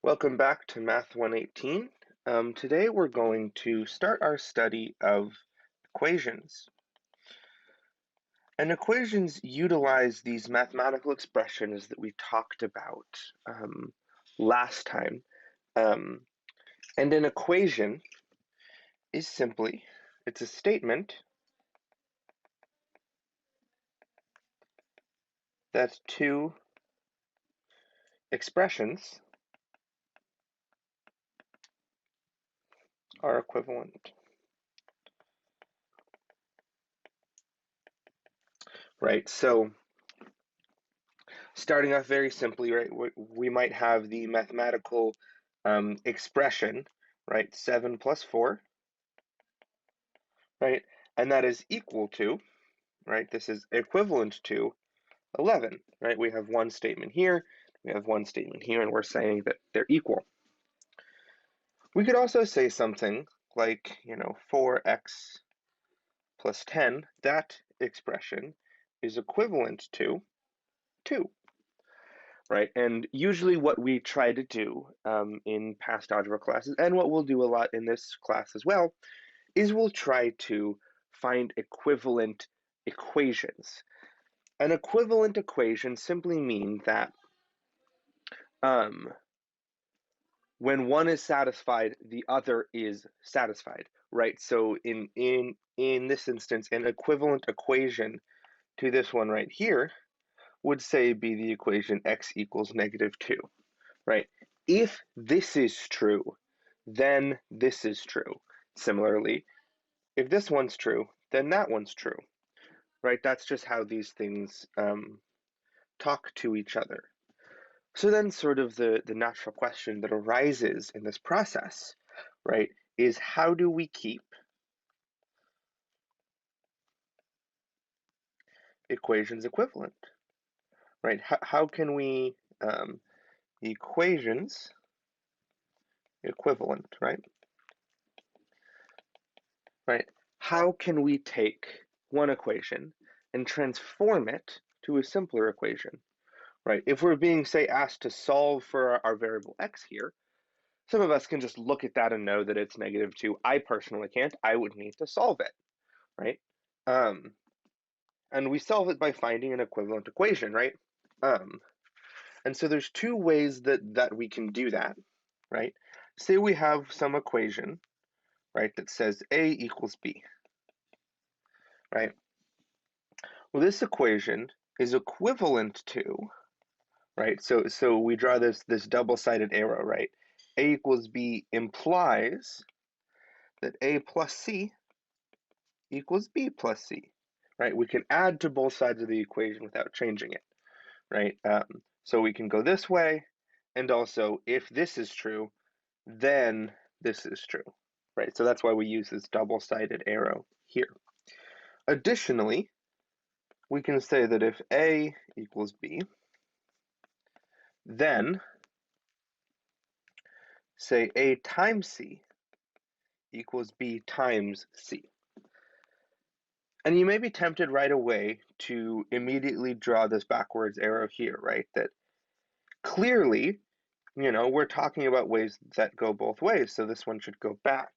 Welcome back to Math 118. Today we're going to start our study of equations. And equations utilize these mathematical expressions that we talked about last time. Um, and an equation is simply, it's a statement that two expressions are equivalent. Right, so starting off very simply, right, we might have the mathematical expression, right, 7 plus 4, right, and that is equal to, right, this is equivalent to 11, right? We have one statement here, we have one statement here, and we're saying that they're equal. We could also say something like, 4x plus 10, that expression is equivalent to 2. Right, and usually what we try to do in past algebra classes, and what we'll do a lot in this class as well, is we'll try to find equivalent equations. An equivalent equation simply means that um, when one is satisfied, the other is satisfied, right? So in this instance, an equivalent equation to this one right here would say be the equation x equals -2. Right? If this is true, then this is true. Similarly, if this one's true, then that one's true. Right? That's just how these things talk to each other. So then sort of the natural question that arises in this process, right, is how do we keep equations equivalent? Right? How can we equations equivalent, right? Right? How can we take one equation and transform it to a simpler equation, right? If we're being, say, asked to solve for our variable x here, some of us can just look at that and know that it's -2. I personally can't. I would need to solve it, right? Um, and we solve it by finding an equivalent equation, right? Um, and so there's two ways that we can do that, right? Say we have some equation, right, that says a equals b, right? Well, this equation is equivalent to, right? So we draw this double-sided arrow, right? A equals B implies that A plus C equals B plus C, right? We can add to both sides of the equation without changing it, right? So we can go this way, and also if this is true, then this is true, right? So that's why we use this double-sided arrow here. Additionally, we can say that if A equals B, then say A times C equals B times C. And you may be tempted right away to immediately draw this backwards arrow here, right? That clearly, we're talking about ways that go both ways, so this one should go back.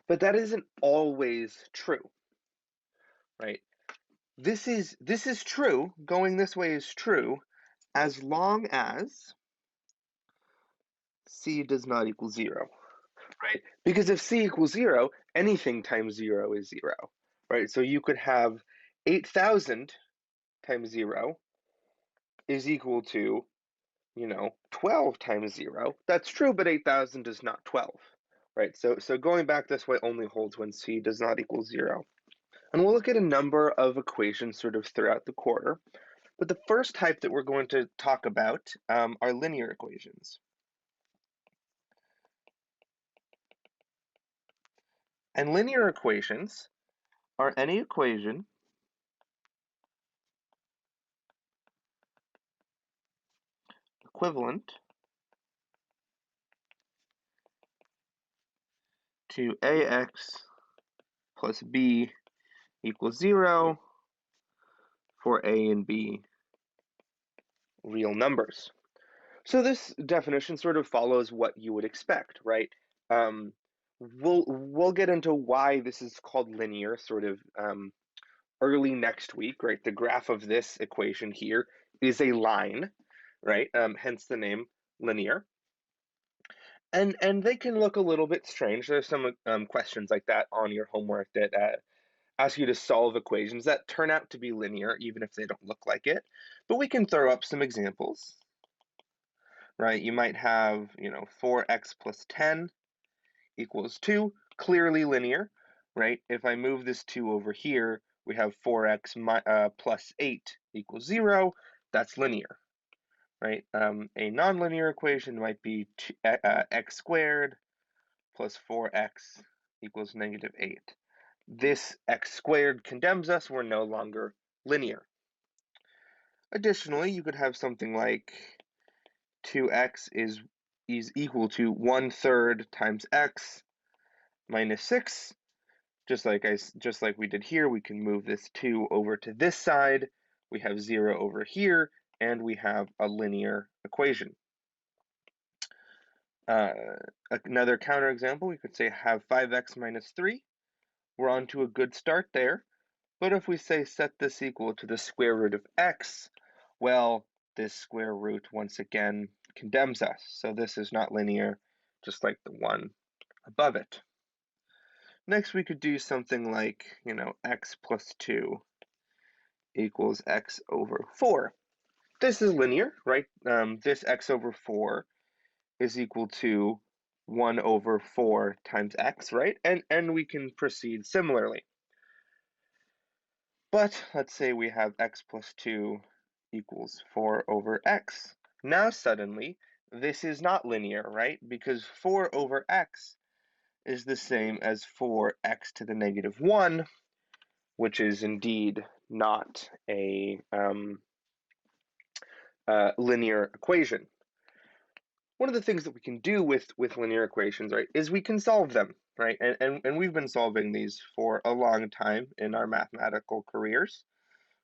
But that isn't always true, right? This is true, going this way is true, as long as C does not equal 0. Right? Because if C equals 0, anything times 0 is 0, right? So you could have 8,000 times 0 is equal to, 12 times 0. That's true, but 8,000 is not 12, right? So going back this way only holds when C does not equal 0. And we'll look at a number of equations sort of throughout the quarter, but the first type that we're going to talk about are linear equations. And linear equations are any equation equivalent to ax plus b equals 0 for a and b real numbers. So this definition sort of follows what you would expect, right? Um, we'll get into why this is called linear sort of early next week, right? The graph of this equation here is a line, right? Hence the name linear. And they can look a little bit strange. There's some questions like that on your homework that ask you to solve equations that turn out to be linear, even if they don't look like it. But we can throw up some examples, right? You might have, 4x plus 10 equals 2, clearly linear, right? If I move this 2 over here, we have 4x plus 8 equals 0. That's linear, right? A nonlinear equation might be x squared plus 4x equals negative 8. This x squared condemns us. We're no longer linear. Additionally, you could have something like 2x is equal to 1/3 times x minus 6. Just like we did here, we can move this 2 over to this side. We have 0 over here, and we have a linear equation. Another counterexample, we could say have 5x minus 3. We're on to a good start there. But if we say set this equal to the square root of x, well, this square root once again condemns us. So this is not linear, just like the one above it. Next, we could do something like, x plus 2 equals x over 4. This is linear, right? This x over 4 is equal to 1 over 4 times x, right? And we can proceed similarly. But let's say we have x plus 2 equals 4 over x. Now suddenly, this is not linear, right? Because 4 over x is the same as 4x to the negative 1, which is indeed not a linear equation. One of the things that we can do with linear equations, right, is we can solve them, right? And we've been solving these for a long time in our mathematical careers,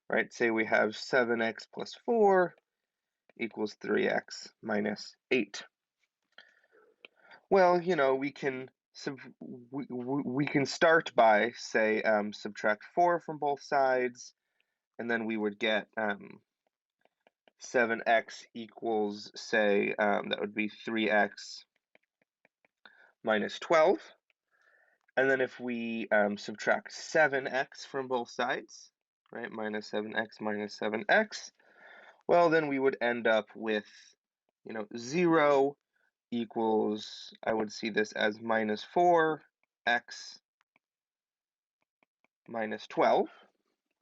right? Say we have 7x plus 4 equals 3x minus 8. Well, we can we can start by, say, subtract 4 from both sides, and then we would get 7x equals, say, that would be 3x minus 12. And then if we subtract 7x from both sides, right, minus 7x minus 7x, well, then we would end up with, 0 equals, I would see this as minus 4x minus 12,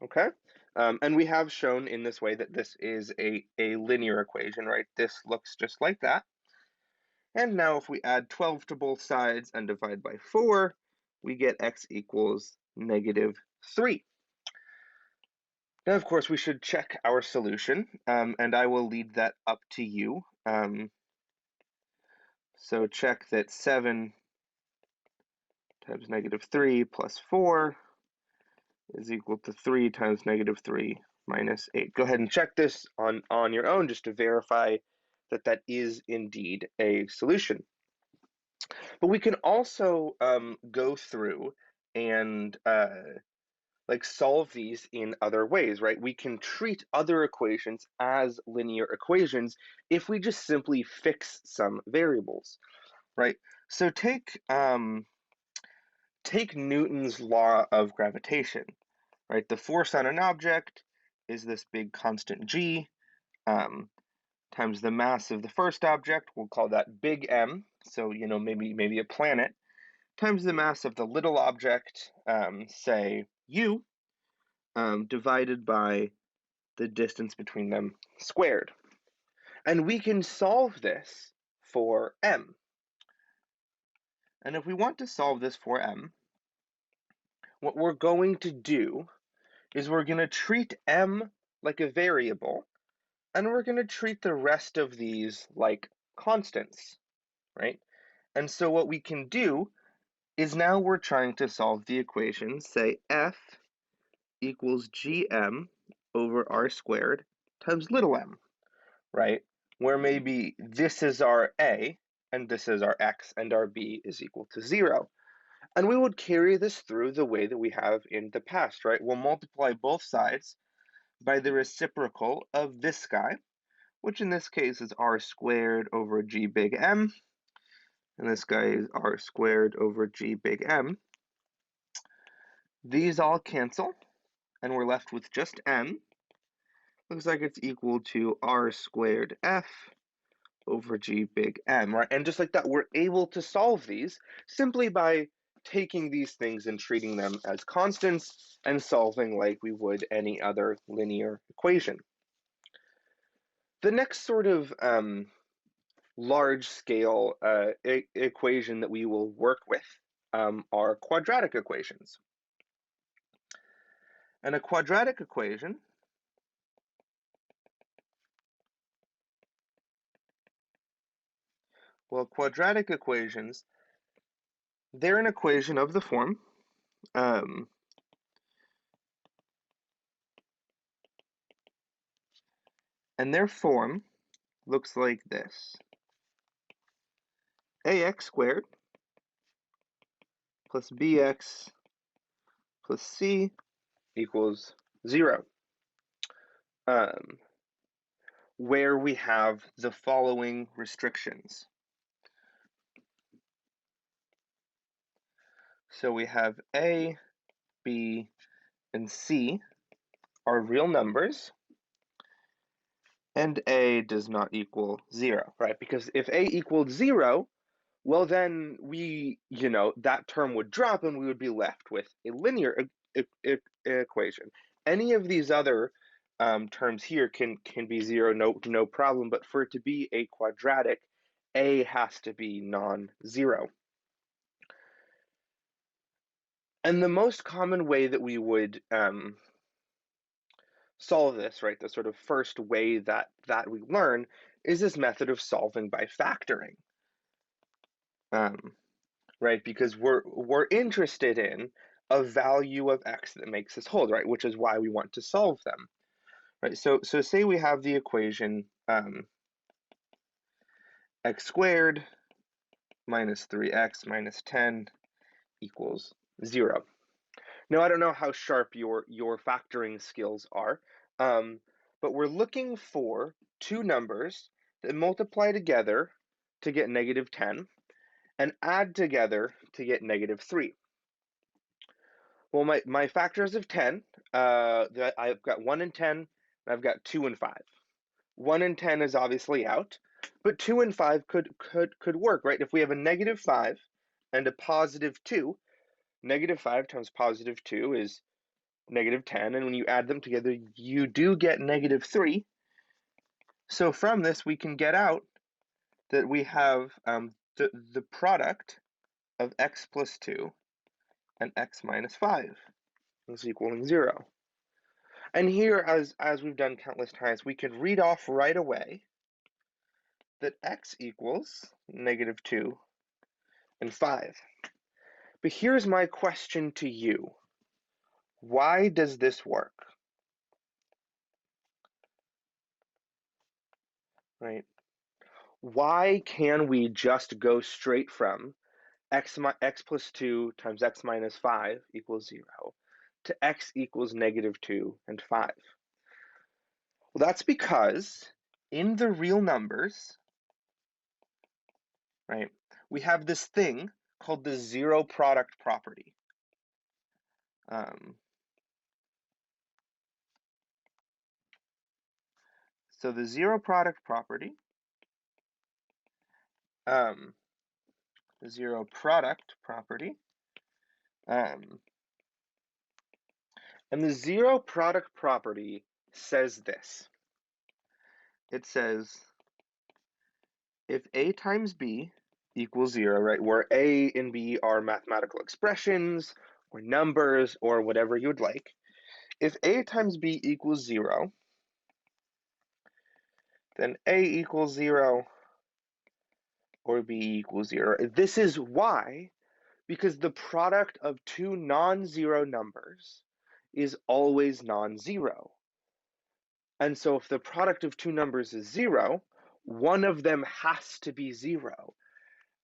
okay? And we have shown in this way that this is a linear equation, right? This looks just like that. And now if we add 12 to both sides and divide by 4, we get x equals negative 3. Now, of course, we should check our solution, and I will lead that up to you. So check that 7 times negative 3 plus 4 is equal to 3 times negative 3 minus 8. Go ahead and check this on your own just to verify that that is indeed a solution. But we can also go through and solve these in other ways, right? We can treat other equations as linear equations if we just simply fix some variables, right? So take Newton's law of gravitation, right? The force on an object is this big constant g times the mass of the first object. We'll call that big M. So maybe a planet times the mass of the little object, say u, divided by the distance between them squared. And we can solve this for m. And if we want to solve this for m, what we're going to do is we're going to treat m like a variable, and we're going to treat the rest of these like constants, right? And so what we can do is now we're trying to solve the equation, say f equals gm over r squared times little m, right? where maybe this is our A, and this is our X, and our B is equal to 0. And we would carry this through the way that we have in the past, right? We'll multiply both sides by the reciprocal of this guy, which in this case is r squared over g big M, and this guy is r squared over g big M. These all cancel, and we're left with just m. Looks like it's equal to r squared f over g big M, right? And just like that, we're able to solve these simply by taking these things and treating them as constants and solving like we would any other linear equation. The next sort of large-scale equation that we will work with are quadratic equations. And a quadratic equation quadratic equations, they're an equation of the form and their form looks like this. Ax squared plus bx plus c equals 0. Where we have the following restrictions. So we have a, b, and c are real numbers, and a does not equal 0, right? Because if a equaled 0, well then that term would drop and we would be left with a linear equation. Any of these other terms here can be 0, no problem, but for it to be a quadratic, a has to be non-zero. And the most common way that we would solve this, right, the sort of first way that we learn is this method of solving by factoring. Right, because we're interested in a value of x that makes this hold, right, which is why we want to solve them, right? So say we have the equation x squared minus 3x minus 10 equals 0. Now, I don't know how sharp your factoring skills are, but we're looking for two numbers that multiply together to get negative 10 and add together to get negative 3. Well, my factors of 10, I've got 1 and 10, and I've got 2 and 5. 1 and 10 is obviously out, but 2 and 5 could work, right? If we have a negative 5 and a positive 2, negative 5 times positive 2 is negative 10, and when you add them together, you do get negative 3. So from this, we can get out that we have the product of x plus 2 and x minus 5 is equaling 0. And here, as we've done countless times, we can read off right away that x equals negative 2 and 5. But here's my question to you. Why does this work? Right? Why can we just go straight from x plus 2 times x minus 5 equals 0 to x equals negative 2 and 5? Well, that's because in the real numbers, right, we have this thing called the zero product property. So the zero product property, and the zero product property says this. It says if a times b equals 0, right, where a and b are mathematical expressions or numbers or whatever you'd like, if a times b equals 0, then a equals 0 or b equals 0. This is why, because the product of two non-zero numbers is always non-zero. And so if the product of two numbers is 0, one of them has to be 0.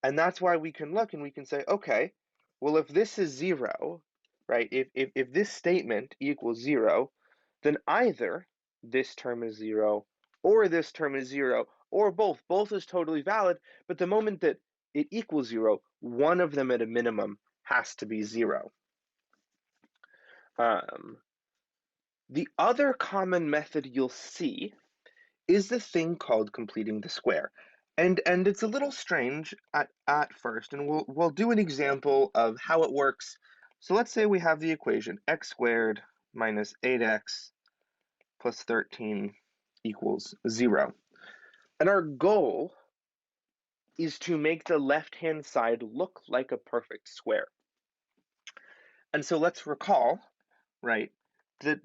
And that's why we can look and we can say, okay, well, if this is 0, right, if this statement equals 0, then either this term is 0 or this term is 0 or both. Both is totally valid, but the moment that it equals 0, one of them at a minimum has to be 0. The other common method you'll see is the thing called completing the square. And it's a little strange at first, and we'll do an example of how it works. So let's say we have the equation x squared minus 8x plus 13 equals 0. And our goal is to make the left-hand side look like a perfect square. And so let's recall, right, that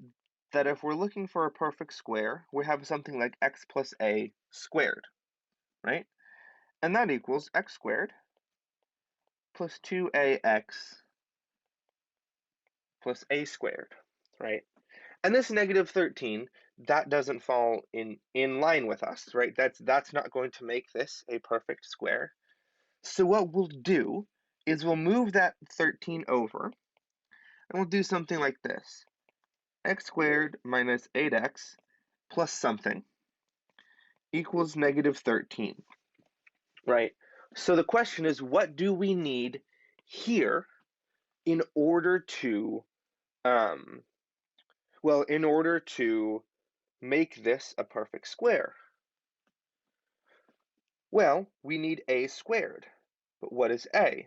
if we're looking for a perfect square, we have something like x plus a squared, right? And that equals x squared plus 2ax plus a squared, right? And this negative 13, that doesn't fall in line with us, right? That's not going to make this a perfect square. So what we'll do is we'll move that 13 over, and we'll do something like this. X squared minus 8x plus something equals negative 13, right? So the question is, what do we need here in order to um, in order to make this a perfect square? Well, we need a squared. But what is a?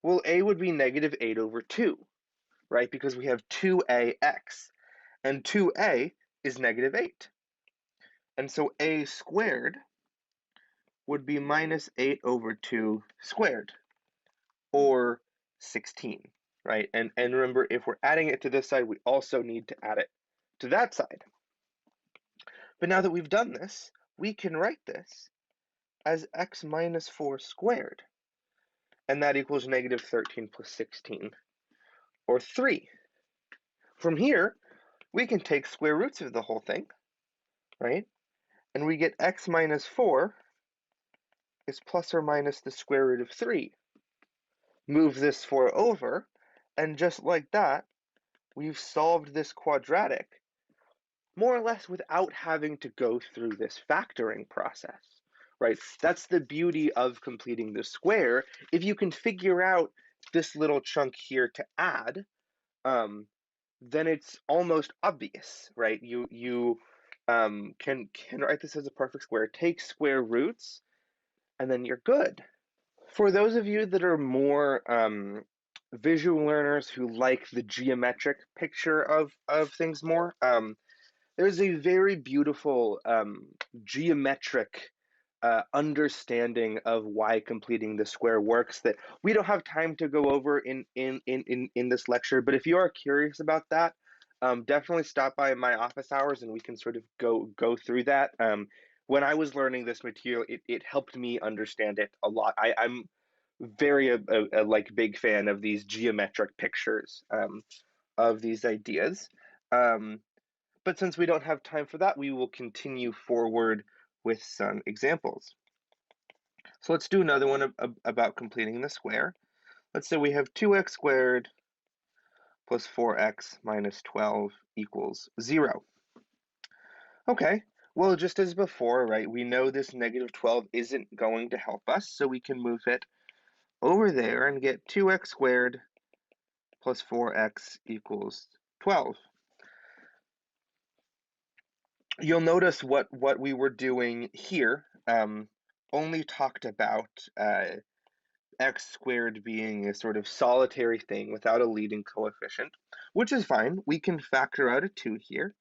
Well, a would be negative 8 over 2, right? Because we have 2ax, and 2a is negative 8. And so a squared would be minus 8 over 2 squared, or 16, right? And remember, if we're adding it to this side, we also need to add it to that side. But now that we've done this, we can write this as x minus 4 squared, and that equals negative 13 plus 16, or 3. From here, we can take square roots of the whole thing, right? And we get x minus 4 is plus or minus the square root of 3. Move this 4 over, and just like that, we've solved this quadratic, more or less without having to go through this factoring process, right? That's the beauty of completing the square. If you can figure out this little chunk here to add, then it's almost obvious, right? You can write this as a perfect square, take square roots, and then you're good. For those of you that are more visual learners who like the geometric picture of things more, there's a very beautiful geometric understanding of why completing the square works that we don't have time to go over in this lecture. But if you are curious about that, definitely stop by my office hours and we can sort of go through that. When I was learning this material, it helped me understand it a lot. I'm very a like big fan of these geometric pictures of these ideas. Um, but since we don't have time for that, we will continue forward with some examples. So let's do another one about completing the square. Let's say we have 2x squared plus 4x minus 12 equals 0. Okay, well, just as before, right, we know this negative 12 isn't going to help us, so we can move it over there and get 2x squared plus 4x equals 12. You'll notice what we were doing here only talked about x squared being a sort of solitary thing without a leading coefficient, which is fine. We can factor out a 2 here.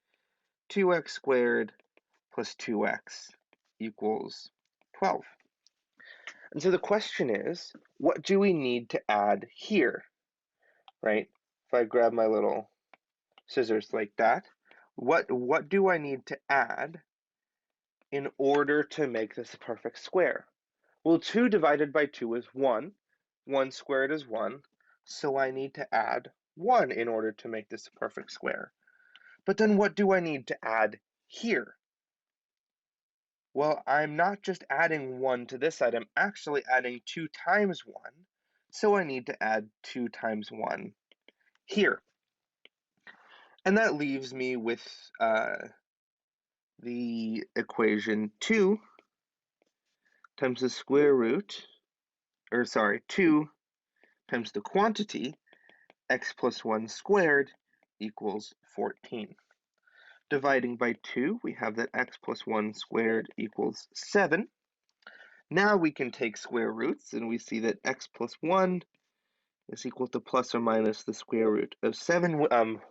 2x squared plus 2x equals 12. And so the question is, what do we need to add here, right? If I grab my little scissors like that, what do I need to add in order to make this a perfect square? Well, 2 divided by 2 is 1. 1 squared is 1. So I need to add 1 in order to make this a perfect square. But then what do I need to add here? Well, I'm not just adding 1 to this side, I'm actually adding 2 times 1, so I need to add 2 times 1 here. And that leaves me with the equation 2 times the square root, 2 times the quantity, x plus 1 squared equals 14. Dividing by 2, we have that x plus 1 squared equals 7. Now we can take square roots, and we see that x plus 1 is equal to plus or minus the square root of 7.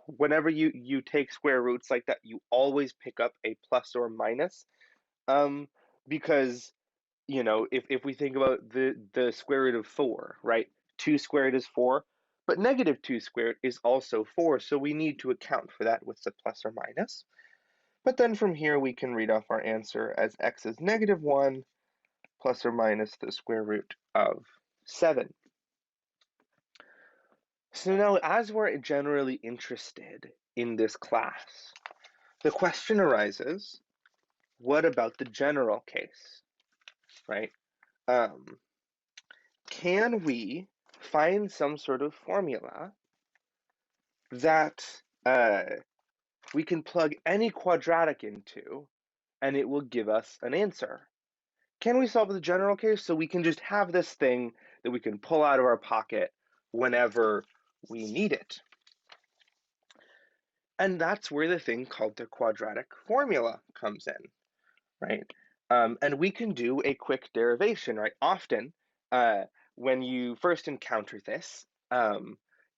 Whenever you take square roots like that, you always pick up a plus or minus, because, if we think about the square root of 4, right? 2 squared is 4, but negative 2 squared is also 4, so we need to account for that with the plus or minus. But then from here, we can read off our answer as x is negative 1 plus or minus the square root of 7. So now, as we're generally interested in this class, the question arises, what about the general case, right? Can we find some sort of formula that we can plug any quadratic into and it will give us an answer? Can we solve the general case so we can just have this thing that we can pull out of our pocket whenever we need it? And that's where the thing called the quadratic formula comes in, right? And we can do a quick derivation, right? Often, when you first encounter this,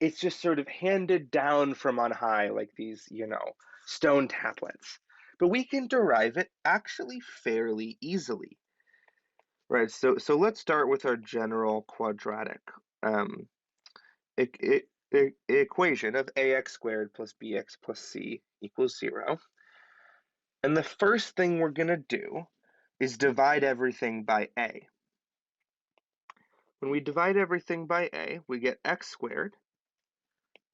it's just sort of handed down from on high, like these, stone tablets. But we can derive it actually fairly easily, right? So let's start with our general quadratic um, e equation of ax squared plus bx plus c equals 0. And the first thing we're going to do is divide everything by a. When we divide everything by a, we get x squared,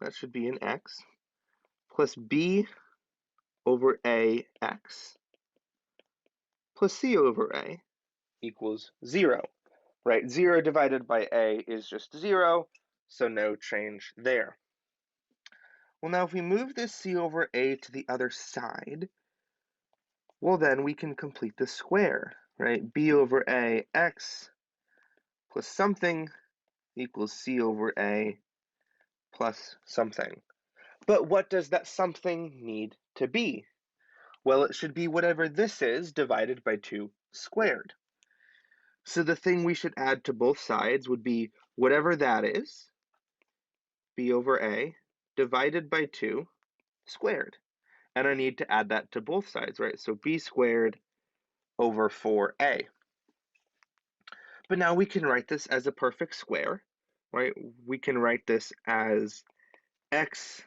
that should be an x, plus b over ax plus c over a equals 0, right? 0 divided by a is just 0, so no change there. Well, now if we move this c over a to the other side, well, then we can complete the square, right? B over a x plus something equals c over a plus something. But what does that something need to be? Well, it should be whatever this is divided by 2 squared. So the thing we should add to both sides would be whatever that is, b over a, divided by 2 squared. And I need to add that to both sides, right? So b squared over 4a. But now we can write this as a perfect square, right? We can write this as x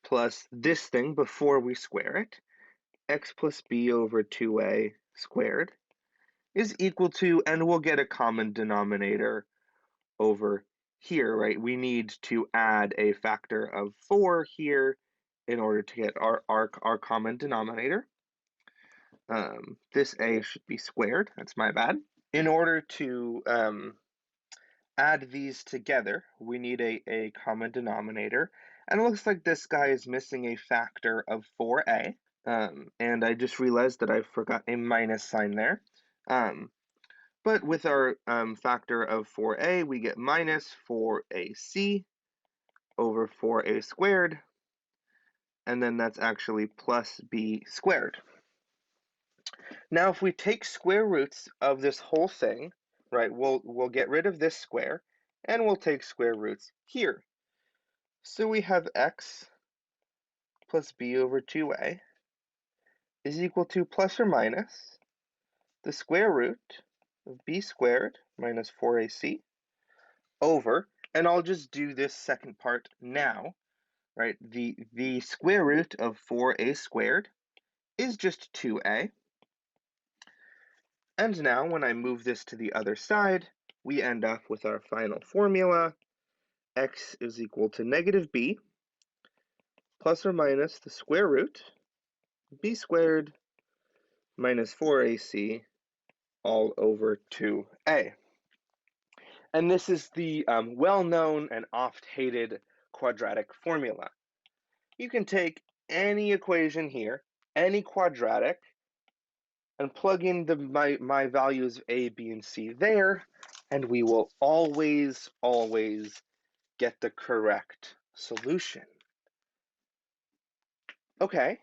plus this thing before we square it, x plus b over 2a squared is equal to, and we'll get a common denominator over here, right? We need to add a factor of 4 here in order to get our common denominator. This a should be squared, that's my bad. In order to add these together, we need a common denominator. And it looks like this guy is missing a factor of 4a. And I just realized that I forgot a minus sign there. But with our factor of 4a, we get minus 4ac over 4a squared. And then that's actually plus b squared. Now, if we take square roots of this whole thing, right, we'll get rid of this square, and we'll take square roots here. So we have x plus b over 2a is equal to plus or minus the square root of b squared minus 4ac over, and I'll just do this second part now, right? The square root of 4a squared is just 2a. And now when I move this to the other side, we end up with our final formula. X is equal to negative b plus or minus the square root b squared minus 4ac all over 2a. And this is the well-known and oft-hated quadratic formula. You can take any equation here, any quadratic, and plug in my values a, b, and c there, and we will always get the correct solution. Okay,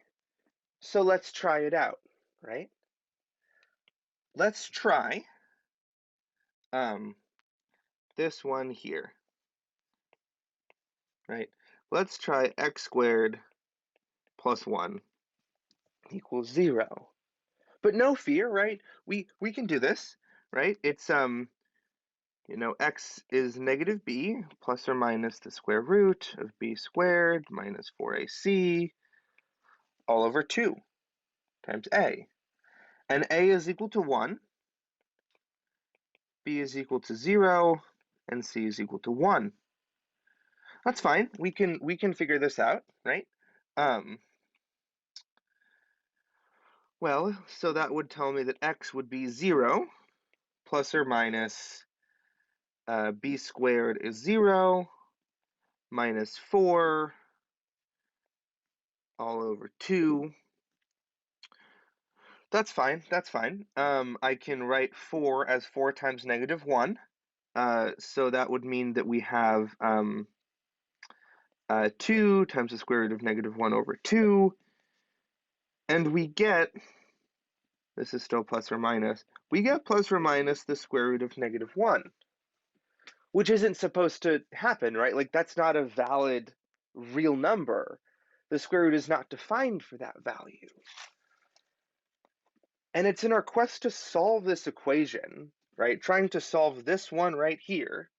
so let's try it out, right? Let's try this one here, right? Let's try x squared plus 1 equals 0. But no fear, right? We can do this, right? It's x is negative b plus or minus the square root of b squared minus 4ac all over 2 times a. And a is equal to 1, b is equal to 0, and c is equal to 1. That's fine. We can figure this out, right? Well, so that would tell me that x would be 0 plus or minus b squared is 0 minus 4 all over 2. That's fine. That's fine. I can write 4 as 4 times negative 1. So that would mean that we have 2 times the square root of negative 1 over 2. And we get, this is still plus or minus, we get plus or minus the square root of negative 1. Which isn't supposed to happen, right? Like, that's not a valid real number. The square root is not defined for that value. And it's in our quest to solve this equation, right, trying to solve this one right here,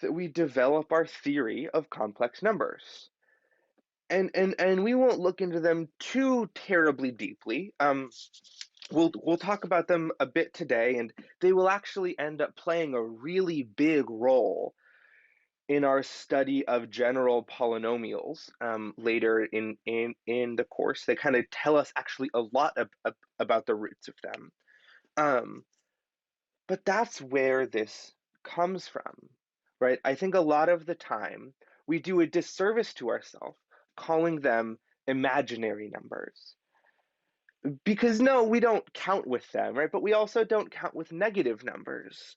that we develop our theory of complex numbers. And we won't look into them too terribly deeply. We'll talk about them a bit today, and they will actually end up playing a really big role in our study of general polynomials later in the course. They kind of tell us actually a lot about the roots of them. But that's where this comes from, right? I think a lot of the time we do a disservice to ourselves calling them imaginary numbers. Because no, we don't count with them, right? But we also don't count with negative numbers.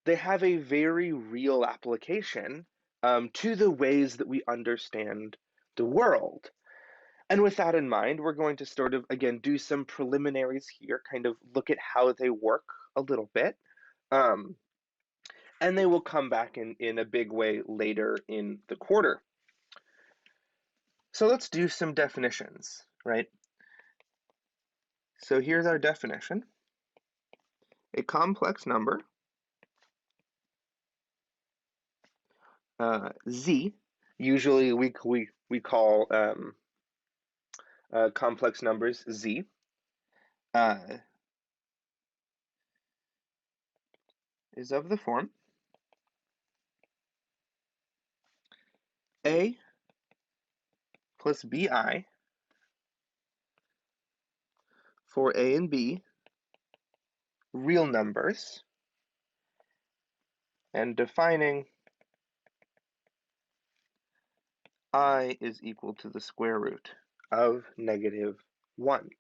They have a very real application to the ways that we understand the world. And with that in mind, we're going to sort of, again, do some preliminaries here, kind of look at how they work a little bit. And they will come back in a big way later in the quarter. So let's do some definitions, right? So here's our definition. A complex number, z, usually we call complex numbers z, is of the form a plus bi for a and b, real numbers, and defining I is equal to the square root of negative 1.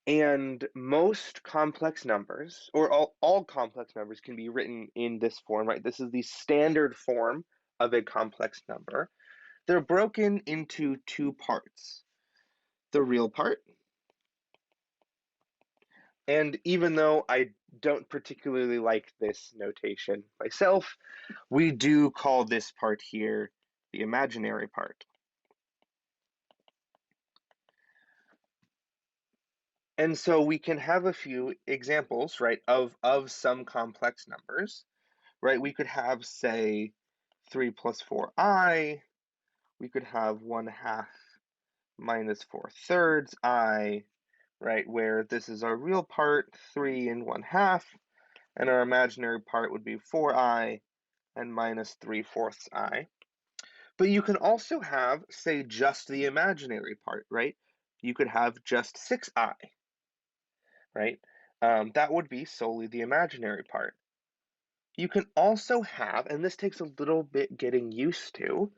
And most complex numbers, or all complex numbers, can be written in this form, right? This is the standard form of a complex number. They're broken into two parts. The real part, and even though I don't particularly like this notation myself, we do call this part here the imaginary part. And so we can have a few examples, right, of some complex numbers, right? We could have, say, 3 plus 4i. We could have 1/2 minus 4/3 I, right, where this is our real part, 3 and 1/2, and our imaginary part would be 4i and minus 3/4 I. But you can also have, say, just the imaginary part, right? You could have just 6i, right? That would be solely the imaginary part. You can also have, and this takes a little bit getting used to,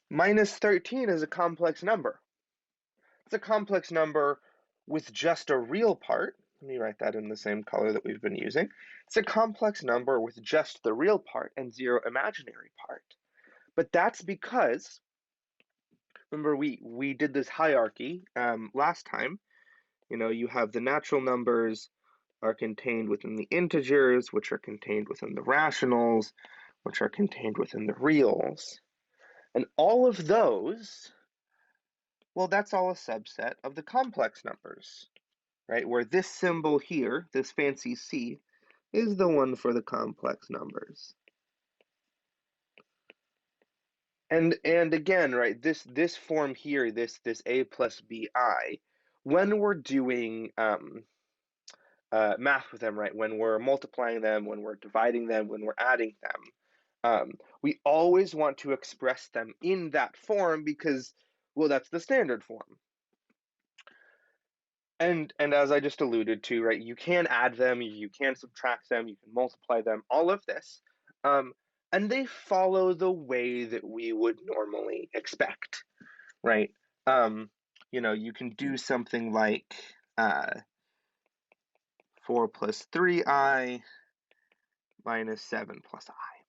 minus 13 is a complex number. It's a complex number with just a real part. Let me write that in the same color that we've been using. It's a complex number with just the real part and 0 imaginary part. But that's because, remember, we did this hierarchy last time. You know, you have the natural numbers are contained within the integers, which are contained within the rationals, which are contained within the reals. And all of those, well, that's all a subset of the complex numbers, right? Where this symbol here, this fancy C, is the one for the complex numbers. And again, right, this form here, this a plus bi, when we're doing math with them, right, when we're multiplying them, when we're dividing them, when we're adding them, we always want to express them in that form because, well, that's the standard form. And as I just alluded to, right, you can add them, you can subtract them, you can multiply them, all of this. And they follow the way that we would normally expect, right? You know, you can do something like 4 plus 3i minus 7 plus I,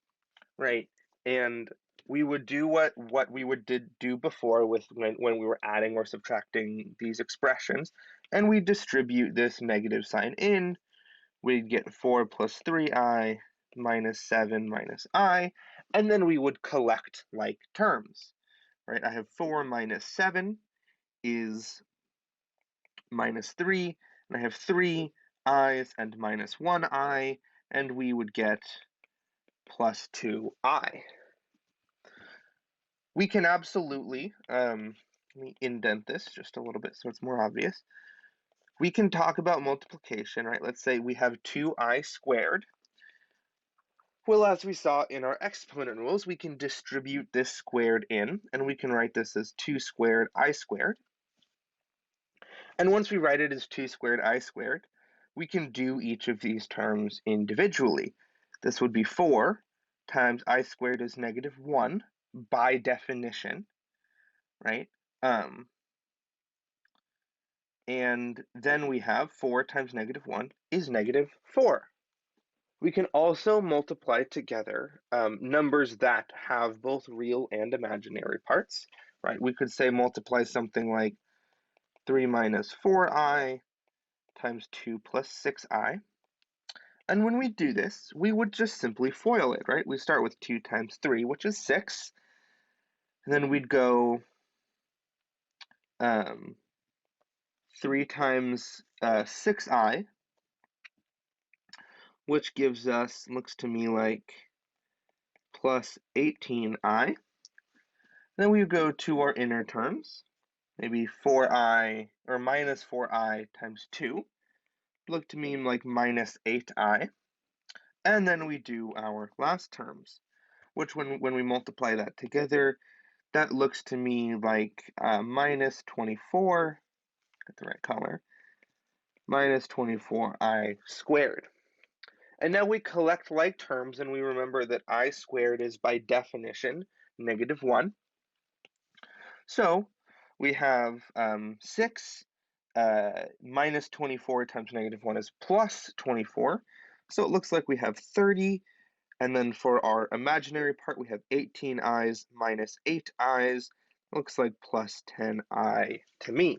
right? And we would do what we did do before with when we were adding or subtracting these expressions, and we distribute this negative sign in. We'd get 4 plus 3i minus 7 minus I, and then we would collect like terms, right? I have 4 minus 7 is minus 3, and I have 3 i's and minus 1 I, and we would get plus 2i. We can absolutely, let me indent this just a little bit so it's more obvious. We can talk about multiplication, right? Let's say we have 2i squared. Well, as we saw in our exponent rules, we can distribute this squared in, and we can write this as 2 squared I squared. And once we write it as 2 squared I squared, we can do each of these terms individually. This would be 4 times I squared is negative 1 by definition, right? And then we have 4 times negative 1 is negative 4. We can also multiply together numbers that have both real and imaginary parts, right? We could say multiply something like 3 minus 4i times 2 plus 6i. And when we do this, we would just simply FOIL it, right? We start with 2 times 3, which is 6. And then we'd go 3 times 6i, which gives us, looks to me like plus 18i. Then we go to our inner terms, maybe 4i or minus 4i times 2, look to me like minus 8i. And then we do our last terms, which when we multiply that together, that looks to me like minus 24, get the right color, minus 24i squared. And now we collect like terms and we remember that I squared is by definition negative 1. So we have 6 minus 24 times negative 1 is plus 24. So it looks like we have 30. And then for our imaginary part, we have 18 i's minus 8 i's. Looks like plus 10i to me.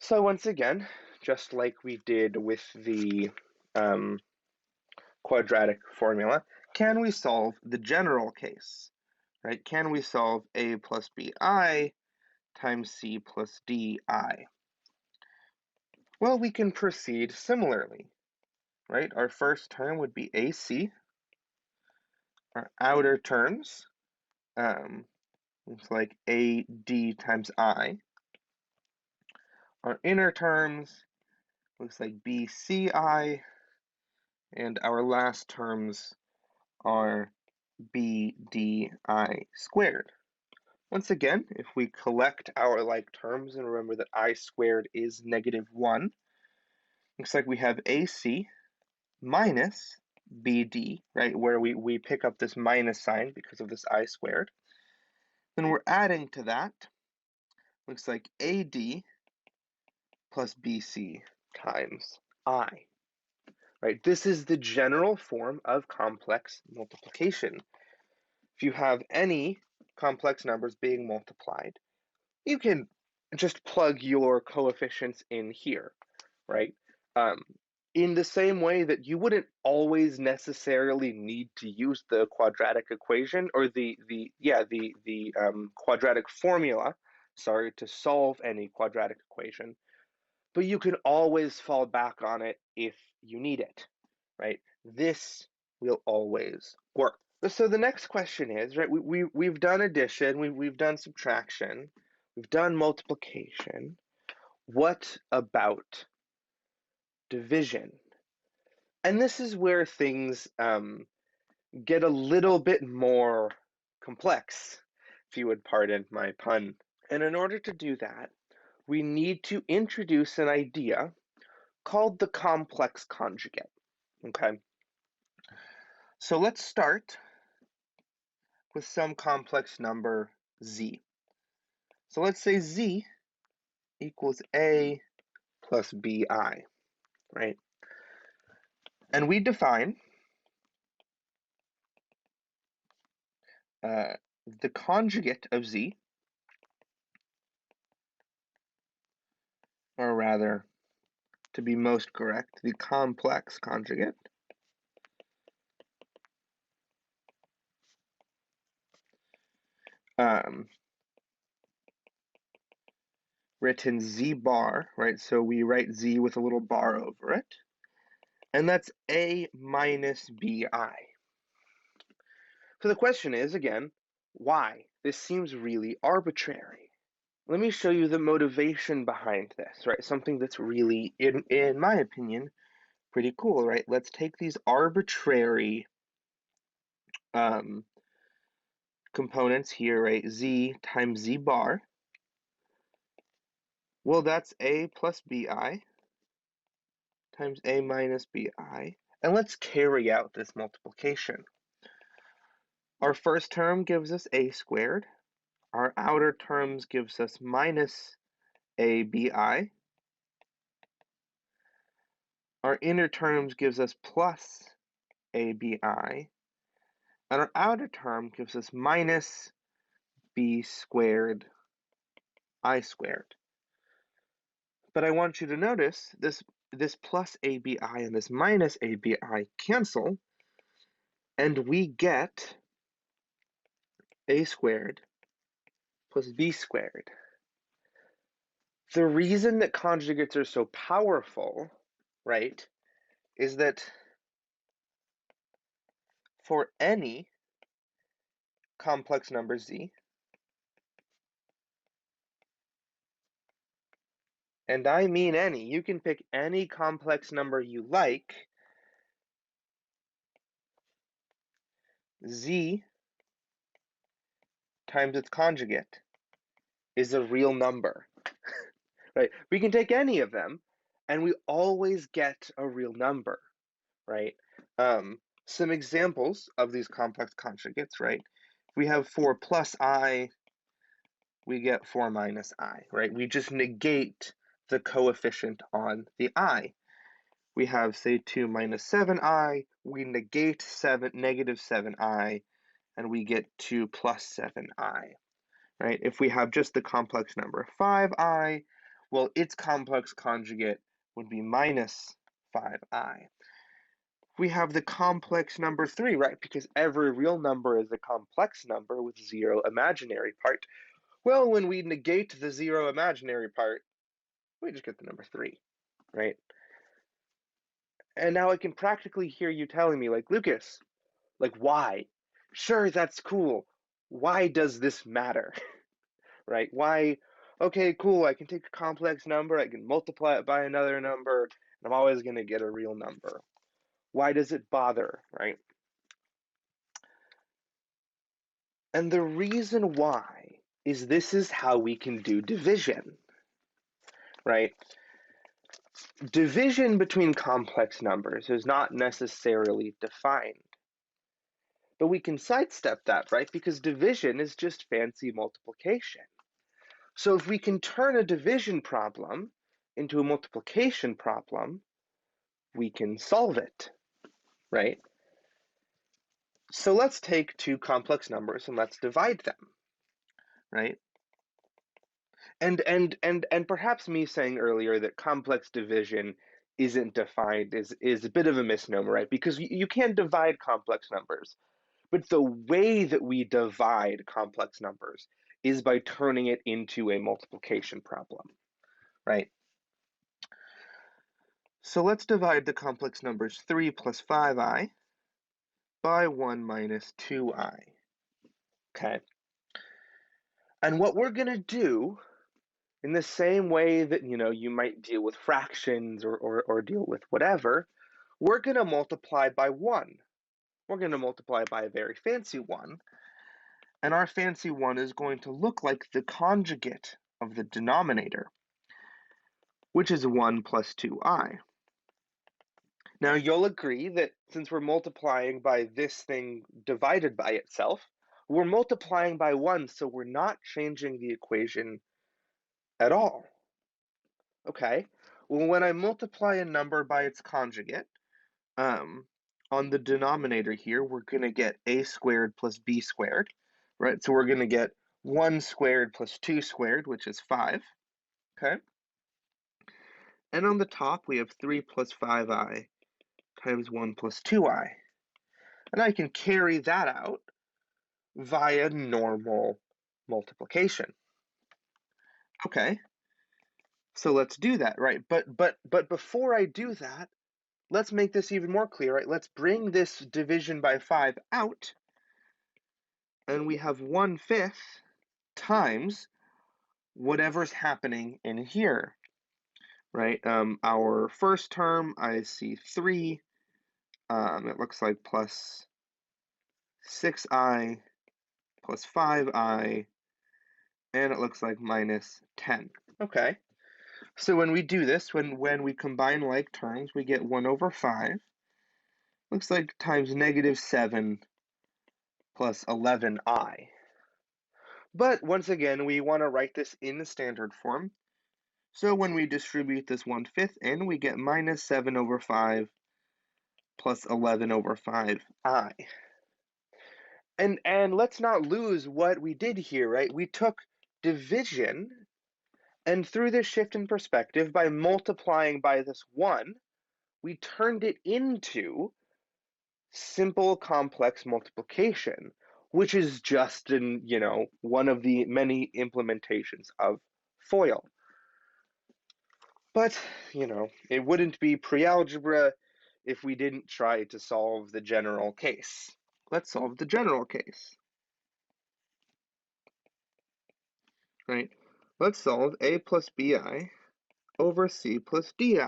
So once again, just like we did with the quadratic formula, can we solve the general case? Right? Can we solve a plus bi times c plus di? Well, we can proceed similarly, right? Our first term would be ac. Our outer terms, looks like ad times I. Our inner terms, looks like bci. And our last terms are bdi squared. Once again, if we collect our like terms and remember that I squared is -1, looks like we have AC minus BD, right, where we pick up this minus sign because of this I squared. Then we're adding to that, looks like AD plus BC times I, right? This is the general form of complex multiplication. If you have any complex numbers being multiplied, you can just plug your coefficients in here, right? Um, in the same way that you wouldn't always necessarily need to use the quadratic equation or the quadratic formula, sorry, to solve any quadratic equation, but you can always fall back on it if you need it, right? This will always work. So the next question is, right, we've done addition, we've done subtraction, we've done multiplication. What about division? And this is where things get a little bit more complex, if you would pardon my pun. And in order to do that, we need to introduce an idea called the complex conjugate, okay? So let's start with some complex number z. So let's say z equals a plus bi, right? And we define the conjugate of z, or rather, to be most correct, the complex conjugate written z bar, right? So we write z with a little bar over it, and that's a minus bi. So the question is, again, why? This seems really arbitrary. Let me show you the motivation behind this, right? Something that's really, in my opinion, pretty cool, right? Let's take these arbitrary components here, right? Z times z bar. Well, that's a plus bi times a minus bi. And let's carry out this multiplication. Our first term gives us a squared. Our outer terms gives us minus abi. Our inner terms gives us plus abi. And our outer term gives us minus b squared I squared. But I want you to notice this plus abi and this minus abi cancel, and we get a squared plus b squared. The reason that conjugates are so powerful, right, is that for any complex number z, and I mean any, you can pick any complex number you like, z times its conjugate is a real number, right? We can take any of them, and we always get a real number, right? Some examples of these complex conjugates, right? We have 4 plus I, we get 4 minus I, right? We just negate the coefficient on the I. We have, say, 2 minus 7i, we negate negative 7i, and we get 2 plus 7i, right? If we have just the complex number 5i, well, its complex conjugate would be minus 5i. We have the complex number 3, right? Because every real number is a complex number with 0 imaginary part. Well, when we negate the 0 imaginary part, we just get the number 3, right? And now I can practically hear you telling me, like, Lucas, like, why? Sure, that's cool. Why does this matter? Right? Why? Okay, cool. I can take a complex number, I can multiply it by another number, and I'm always going to get a real number. Why does it bother, right? And the reason why is this is how we can do division, right? Division between complex numbers is not necessarily defined. But we can sidestep that, right? Because division is just fancy multiplication. So if we can turn a division problem into a multiplication problem, we can solve it, right? So let's take two complex numbers and let's divide them, right? And perhaps me saying earlier that complex division isn't defined is a bit of a misnomer, right? Because you can divide complex numbers, but the way that we divide complex numbers is by turning it into a multiplication problem, right? So let's divide the complex numbers 3 plus 5i by 1 minus 2i, okay? And what we're going to do, in the same way that, you might deal with fractions or deal with whatever, we're going to multiply by 1. We're going to multiply by a very fancy 1. And our fancy 1 is going to look like the conjugate of the denominator, which is 1 plus 2i. Now, you'll agree that since we're multiplying by this thing divided by itself, we're multiplying by 1, so we're not changing the equation at all. Okay, well, when I multiply a number by its conjugate, on the denominator here, we're going to get a squared plus b squared, right? So we're going to get 1 squared plus 2 squared, which is 5, okay? And on the top, we have 3 plus 5i times 1 plus 2i. And I can carry that out via normal multiplication. Okay, so let's do that, right? But before I do that, let's make this even more clear, right? Let's bring this division by 5 out, and we have 1/5 times whatever's happening in here, right? Our first term, I see 3. It looks like plus 6i plus 5i, and it looks like minus 10. Okay, so when we do this, when we combine like terms, we get 1 over 5. Looks like times negative 7 plus 11i. But once again, we want to write this in the standard form. So when we distribute this 1/5 in, we get minus 7 over 5 plus 11 over 5i. And let's not lose what we did here, right? We took division, and through this shift in perspective, by multiplying by this 1, we turned it into simple complex multiplication, which is just one of the many implementations of FOIL. But, it wouldn't be pre-algebra if we didn't try to solve the general case. Let's solve the general case, right? Let's solve a plus bi over c plus di.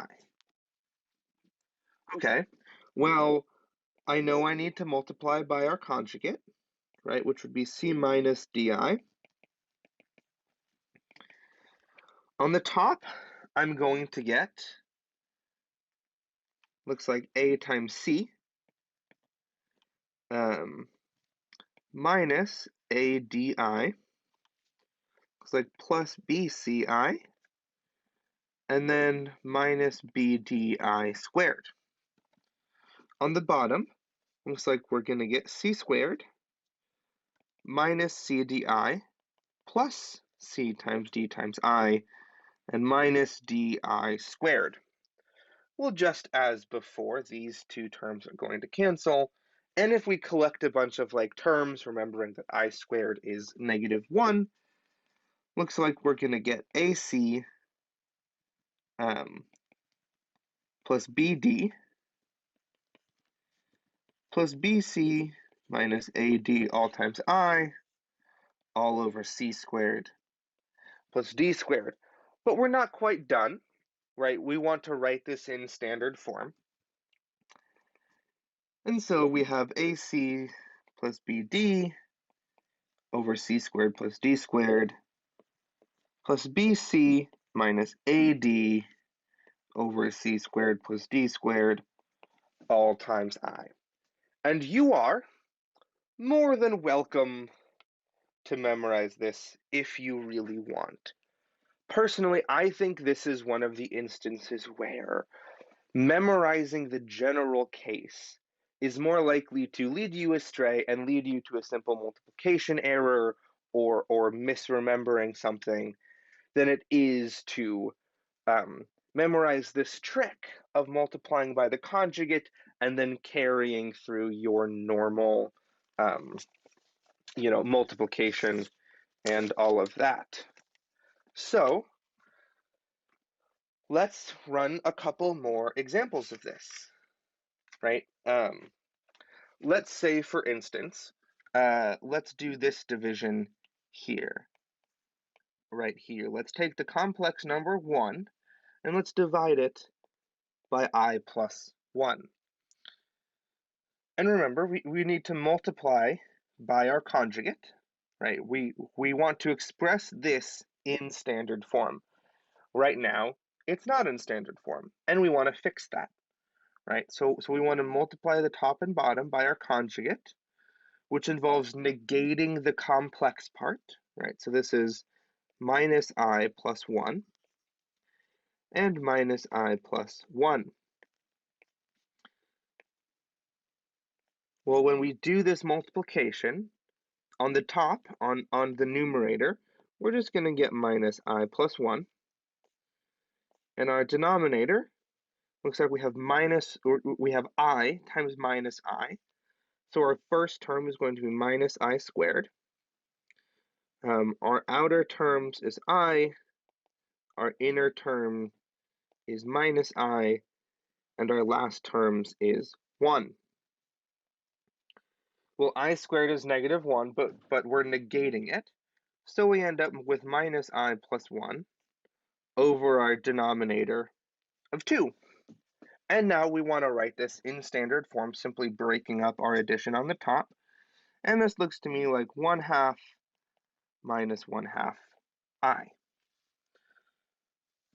Okay, well, I know I need to multiply by our conjugate, right, which would be c minus di. On the top, I'm going to get, looks like a times c, minus a di, looks like plus bci, and then minus bdi squared. On the bottom, looks like we're going to get c squared minus cdi plus c times d times I, and minus di squared. Well, just as before, these two terms are going to cancel, and if we collect a bunch of like terms, remembering that I squared is negative 1, looks like we're going to get AC plus BD plus BC minus AD all times I all over C squared plus D squared. But we're not quite done, right? We want to write this in standard form. And so we have AC plus BD over c squared plus d squared plus bc minus ad over c squared plus d squared all times I. And you are more than welcome to memorize this if you really want. Personally, I think this is one of the instances where memorizing the general case is more likely to lead you astray and lead you to a simple multiplication error or misremembering something than it is to memorize this trick of multiplying by the conjugate and then carrying through your normal multiplication and all of that. So let's run a couple more examples of this, right? Let's say, for instance, let's do this division here, right here. Let's take the complex number 1, and let's divide it by I plus 1. And remember, we need to multiply by our conjugate, right? We want to express this in standard form. Right now, it's not in standard form, and we want to fix that, right? So we want to multiply the top and bottom by our conjugate, which involves negating the complex part, right? So this is minus I plus 1 and minus I plus 1. Well, when we do this multiplication, on the top, on the numerator, we're just going to get minus I plus 1. And our denominator, looks like we have I times minus I. So our first term is going to be minus I squared. Our outer terms is I, our inner term is minus I, and our last terms is 1. Well, I squared is negative 1, but we're negating it. So we end up with minus I plus 1 over our denominator of 2. And now we want to write this in standard form, simply breaking up our addition on the top. And this looks to me like 1/2 minus 1/2 I.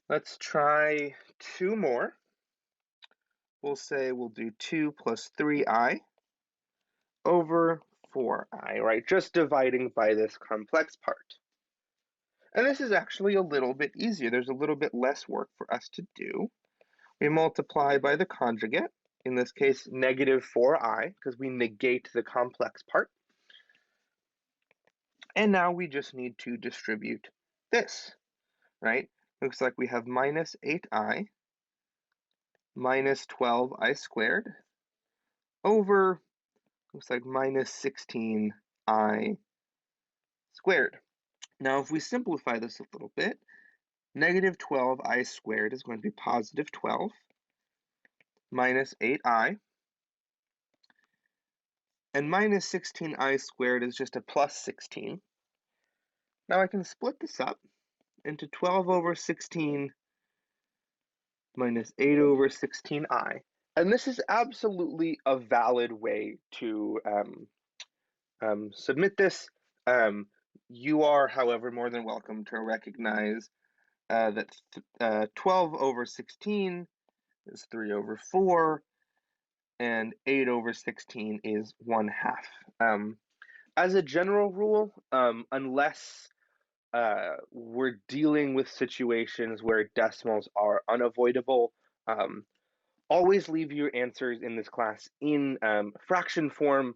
Let's try 2 more. We'll say we'll do 2 plus 3I over 4I, right? Just dividing by this complex part. And this is actually a little bit easier. There's a little bit less work for us to do. We multiply by the conjugate, in this case, negative 4I, because we negate the complex part. And now we just need to distribute this, right? Looks like we have minus 8I minus 12I squared over, looks like minus 16I squared. Now, if we simplify this a little bit, negative 12I squared is going to be positive 12 minus 8I, and minus 16I squared is just a plus 16. Now I can split this up into 12 over 16 minus 8 over 16I. And this is absolutely a valid way to submit this. You are, however, more than welcome to recognize that 12 over 16 is 3 over 4, and 8 over 16 is 1/2. As a general rule, unless we're dealing with situations where decimals are unavoidable, always leave your answers in this class in fraction form,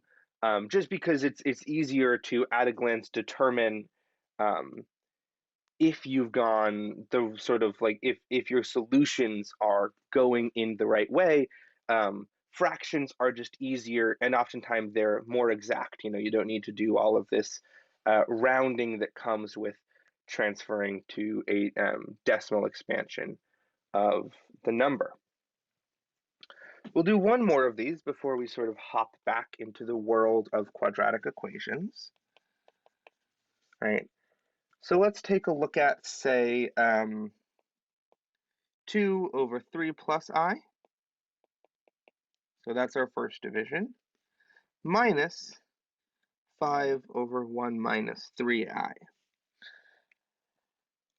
just because it's easier to at a glance determine if you've gone the sort of like if your solutions are going in the right way. Fractions are just easier, and oftentimes they're more exact. You don't need to do all of this rounding that comes with transferring to a decimal expansion of the number. We'll do one more of these before we sort of hop back into the world of quadratic equations. Right. So let's take a look at, say, 2 over 3 plus I. So that's our first division. Minus 5 over 1 minus 3i.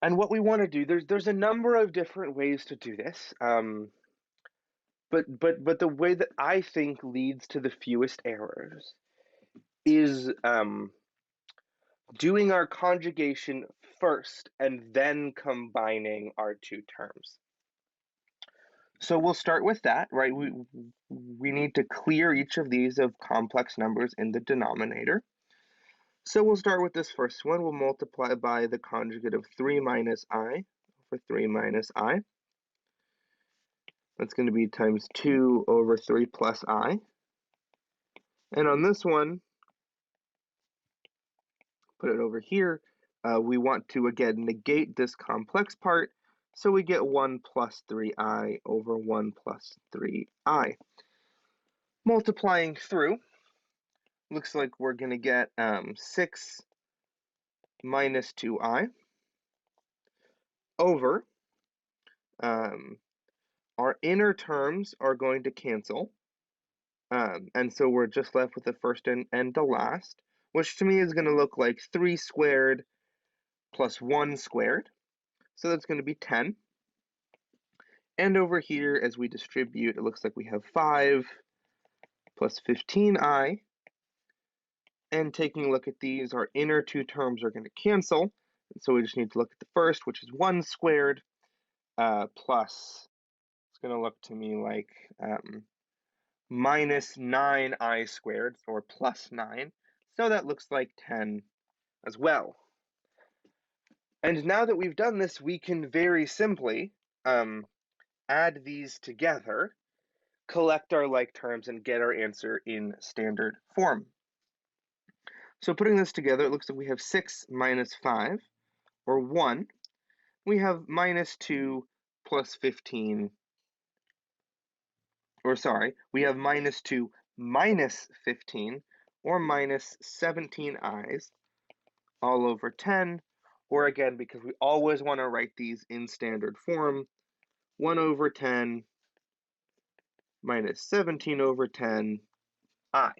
And what we want to do, there's a number of different ways to do this, but the way that I think leads to the fewest errors is doing our conjugation first and then combining our two terms. So we'll start with that, right? We need to clear each of these of complex numbers in the denominator. So we'll start with this first one. We'll multiply by the conjugate of 3 minus I over 3 minus I. That's going to be times 2 over 3 plus I. And on this one, put it over here, we want to, again, negate this complex part, so we get 1 plus 3i over 1 plus 3i. Multiplying through, looks like we're going to get 6 minus 2i over, our inner terms are going to cancel, and so we're just left with the first and the last, which to me is going to look like 3 squared plus 1 squared. So that's going to be 10. And over here, as we distribute, it looks like we have 5 plus 15i. And taking a look at these, our inner two terms are going to cancel. And so we just need to look at the first, which is 1 squared, plus, it's going to look to me like minus 9i squared, or plus 9. So that looks like 10 as well. And now that we've done this, we can very simply add these together, collect our like terms, and get our answer in standard form. So putting this together, it looks like we have 6 minus 5, or 1. We have minus 2 plus 15, or sorry, we have minus 2 minus 15, or minus 17 i's, all over 10, or again, because we always want to write these in standard form, 1 over 10 minus 17 over 10 I.